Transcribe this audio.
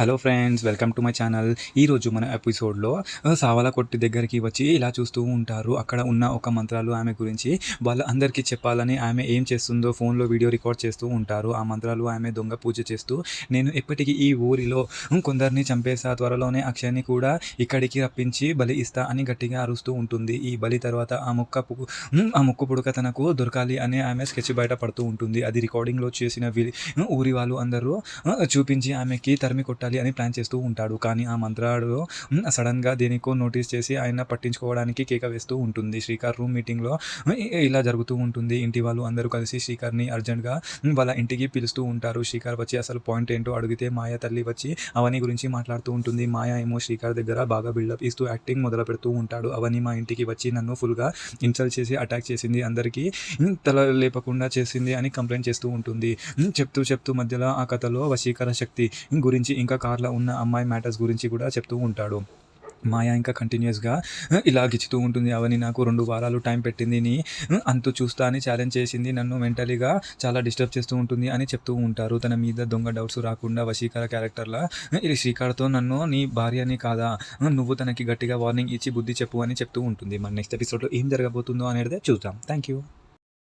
Hello friends, welcome to my channel. ఈరోజు మన ఎపిసోడ్లో సావల కొట్టి దగ్గరికి వచ్చి ఇలా చూస్తూ ఉంటారు. అక్కడ ఉన్న ఒక మంత్రాలు ఆమె గురించి వాళ్ళ అందరికీ చెప్పాలని ఆమె ఏం చేస్తుందో ఫోన్లో వీడియో రికార్డ్ చేస్తూ ఉంటారు. ఆ మంత్రాలు ఆమె దొంగ పూజ చేస్తూ, నేను ఎప్పటికీ ఈ ఊరిలో కొందరిని చంపేసా, త్వరలోనే అక్షయ్ని కూడా ఇక్కడికి రప్పించి బలి ఇస్తా అని గట్టిగా అరుస్తూ ఉంటుంది. ఈ బలి తర్వాత ఆ ముక్కు పుడక తనకు దొరకాలి అని ఆమె స్కెచ్ బయట పడుతూ ఉంటుంది. అది రికార్డింగ్లో చేసిన ఊరి వాళ్ళు అందరూ చూపించి ఆమెకి తరిమి కొట్టాలి అని ప్లాన్ చేస్తూ ఉంటాడు. కానీ ఆ మంత్రాడు సడన్గా దేనికో నోటీస్ చేసి ఆయన పట్టించుకోవడానికి కేక వేస్తూ ఉంటుంది. శ్రీకర్ రూమ్ మీటింగ్లో ఇలా జరుగుతూ ఉంటుంది. ఇంటి వాళ్ళు అందరూ కలిసి శ్రీకర్ని అర్జెంట్గా వాళ్ళ ఇంటికి పిలుస్తూ ఉంటారు. శ్రీకర్ వచ్చి అసలు పాయింట్ ఏంటో అడిగితే మాయ తల్లి వచ్చి అవని గురించి మాట్లాడుతూ ఉంటుంది. మాయ ఏమో శ్రీకర్ దగ్గర బాగా బిల్డప్ ఇస్తూ యాక్టింగ్ మొదలు పెడుతూ ఉంటాడు. అవని మా ఇంటికి వచ్చి నన్ను ఫుల్గా ఇన్సల్ట్ చేసి అటాక్ చేసింది, అందరికీ తల లేపకుండా చేసింది అని కంప్లైంట్ చేస్తూ ఉంటుంది. చెప్తూ మధ్యలో ఆ కథలో వశీకర శక్తి గురించి ఇంకా కార్లో ఉన్న అమ్మాయి మ్యాటర్స్ గురించి కూడా చెప్తూ ఉంటాడు. మాయ ఇంకా కంటిన్యూస్గా ఇలా గిచ్చుతూ ఉంటుంది. అవని నాకు 2 వారాలు టైం పెట్టింది, నీ అంతు చూస్తా అని ఛాలెంజ్ చేసింది, నన్ను మెంటలీగా చాలా డిస్టర్బ్ చేస్తూ ఉంటుంది అని చెప్తూ ఉంటారు. తన మీద దొంగ డౌట్స్ రాకుండా వశీకర క్యారెక్టర్లా శ్రీకర్తో నన్ను నీ భార్యని కాదా, నువ్వు తనకి గట్టిగా వార్నింగ్ ఇచ్చి బుద్ధి చెప్పు అని చెప్తూ ఉంటుంది. మన నెక్స్ట్ ఎపిసోడ్లో ఏం జరగబోతుందో అనేది చూద్దాం. Thank you.